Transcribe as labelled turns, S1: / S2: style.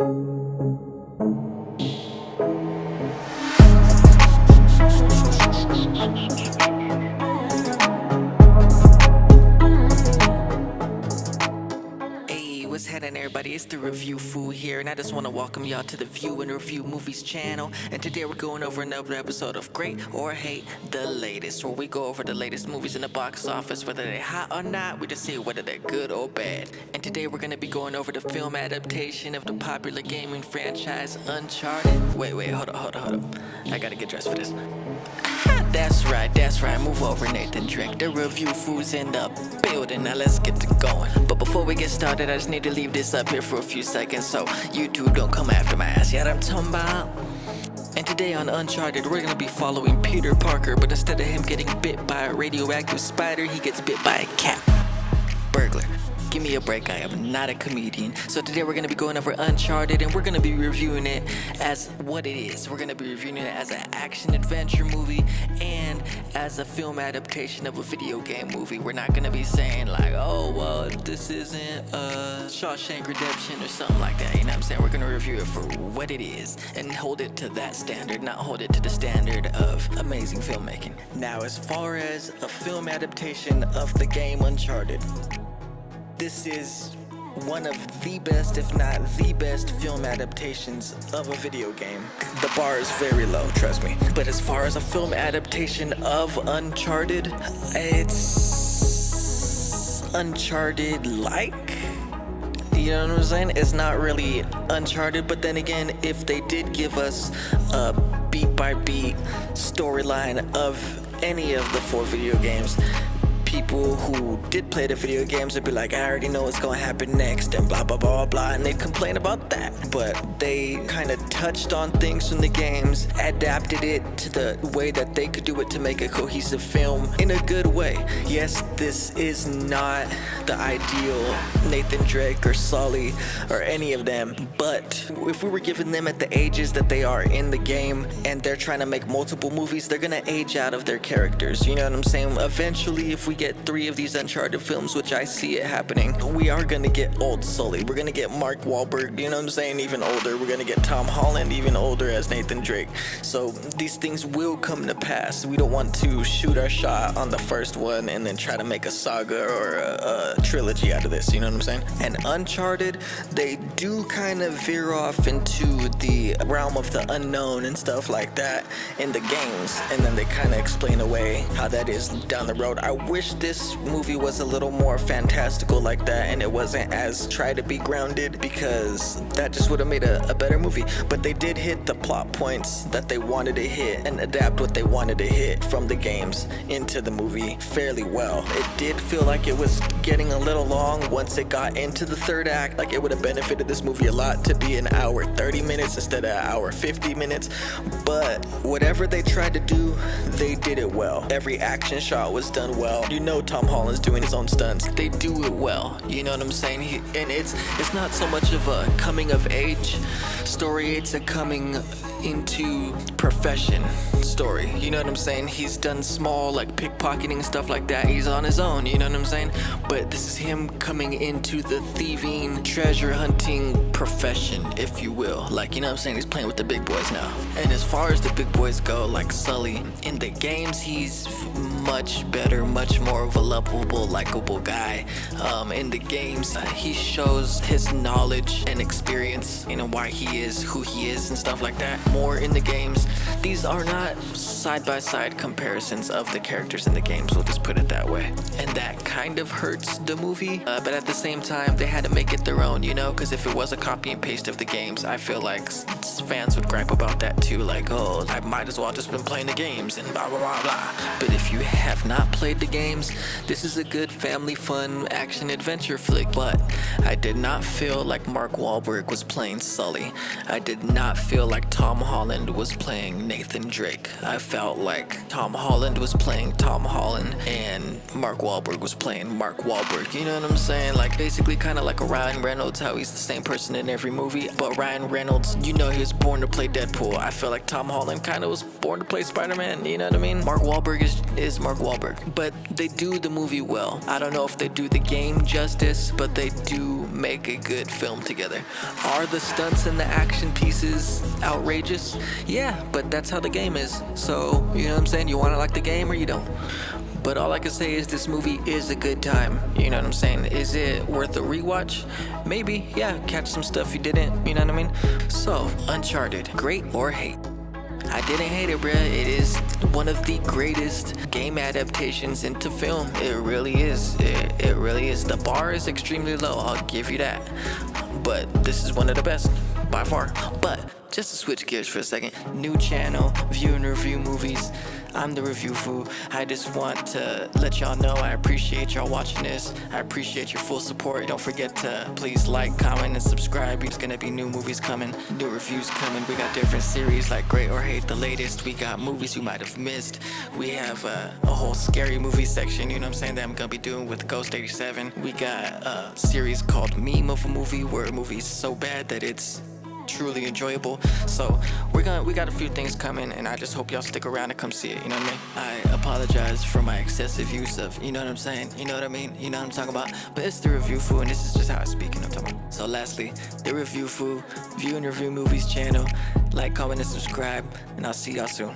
S1: What's happening, everybody? It's the Review Fool here, and I just want to welcome y'all to the View and Review Movies channel. And today we're going over another episode of Great or Hate the Latest, where we go over the latest movies in the box office, whether they're hot or not. We just say whether they're good or bad. And today we're going to be going over the film adaptation of the popular gaming franchise Uncharted. Wait, hold up. I gotta get dressed for this. That's right. Move over, Nathan Drake. The Review Fool's in the building. Now let's get to going. But before we get started, I just need to leave this up here for a few seconds so you two don't come after my ass. Yeah, I'm talking about. And today on Uncharted, we're gonna be following Peter Parker, but instead of him getting bit by a radioactive spider, he gets bit by a cat. Burglar. Give me a break, I am not a comedian. So today we're going to be going over Uncharted, and we're going to be reviewing it as what it is. We're going to be reviewing it as an action-adventure movie and as a film adaptation of a video game movie. We're not going to be saying like, oh, well, this isn't Shawshank Redemption or something like that. You know what I'm saying? We're going to review it for what it is and hold it to that standard, not hold it to the standard of amazing filmmaking. Now, as far as a film adaptation of the game Uncharted, this is one of the best, if not the best, film adaptations of a video game. The bar is very low, trust me. But as far as a film adaptation of Uncharted, it's Uncharted-like. You know what I'm saying? It's not really Uncharted, but then again, if they did give us a beat-by-beat storyline of any of the 4 video games, people who did play the video games would be like, I already know what's gonna happen next, and blah, blah, blah, blah, and they'd complain about that. But they kind of touched on things from the games, adapted it to the way that they could do it to make a cohesive film in a good way. Yes, this is not the ideal Nathan Drake or Sully or any of them, but if we were given them at the ages that they are in the game, and they're trying to make multiple movies, they're gonna age out of their characters. You know what I'm saying? Eventually, if we get 3 of these Uncharted films, which I see it happening, we are gonna get old Sully. We're gonna get Mark Wahlberg, you know what I'm saying, even older. We're gonna get Tom Holland, even older, as Nathan Drake. So these things will come to pass. We don't want to shoot our shot on the first one and then try to make a saga or a trilogy out of this, you know what I'm saying? And Uncharted, they do kind of veer off into the realm of the unknown and stuff like that in the games, and then they kind of explain away how that is down the road. I wish this movie was a little more fantastical like that, and it wasn't as try to be grounded, because that just would have made a better movie. But they did hit the plot points that they wanted to hit and adapt what they wanted to hit from the games into the movie fairly well. It did feel like it was getting a little long once it got into the third act. Like, it would have benefited this movie a lot to be an hour 30 minutes instead of an hour 50 minutes. But whatever they tried to do, they did it well. Every action shot was done well. You know Tom Holland's doing his own stunts. They do it well. You know what I'm saying? And it's not so much of a coming of age story, it's a coming into profession story. You know what I'm saying? He's done small, like pickpocketing, stuff like that. He's on his own, you know what I'm saying? But this is him coming into the thieving, treasure hunting profession, if you will. Like, you know what I'm saying? He's playing with the big boys now. And as far as the big boys go, like Sully, in the games, he's much better, much more of a lovable, likable guy. In the games, he shows his knowledge and experience, you know, why he is who he is and stuff like that. More in the games. These are not side-by-side comparisons of the characters in the games, we'll just put it that way. And that kind of hurts the movie, but at the same time, they had to make it their own, you know? Because if it was a copy and paste of the games, I feel like fans would gripe about that too. Like, oh, I might as well just been playing the games and blah, blah, blah, blah. But if you have not played the games, this is a good family fun action adventure flick. But I did not feel like Mark Wahlberg was playing Sully. I did not feel like Tom Holland was playing Nathan Drake. I felt like Tom Holland was playing Tom Holland and Mark Wahlberg was playing Mark Wahlberg. You know what I'm saying? Like, basically kind of like a Ryan Reynolds, how he's the same person in every movie. But Ryan Reynolds, you know, he was born to play Deadpool. I feel like Tom Holland kind of was born to play Spider-Man. You know what I mean? Mark Wahlberg is stars Mark Wahlberg. But they do the movie well. I don't know if they do the game justice, but they do make a good film together. Are the stunts and the action pieces outrageous? Yeah, but that's how the game is. So, you know what I'm saying? You want to like the game or you don't. But all I can say is this movie is a good time. You know what I'm saying? Is it worth a rewatch? Maybe, yeah, catch some stuff you didn't, you know what I mean? So, Uncharted, great or hate? I didn't hate it, bruh. It is one of the greatest game adaptations into film. It really is. It really is. The bar is extremely low, I'll give you that. But this is one of the best, by far. But just to switch gears for a second, new channel, view and review movies. I'm the review fool. I just want to let y'all know I appreciate y'all watching this. I appreciate your full support. Don't forget to please like, comment, and subscribe. There's gonna be new movies coming, new reviews coming. We got different series like Great or Hate, the latest. We got movies you might have missed. We have a whole scary movie section, you know what I'm saying, that I'm gonna be doing with Ghost 87. We got a series called Meme of a Movie, where a movie's so bad that it's truly enjoyable. So we got a few things coming, and I just hope y'all stick around and come see it, you know what I mean? I apologize for my excessive use of, you know what I'm saying, you know what I mean, you know what I'm talking about, but it's the review fool, and this is just how I speak, you know what I'm talking about. So lastly, the review fool, view and review movies channel, like, comment, and subscribe, and I'll see y'all soon.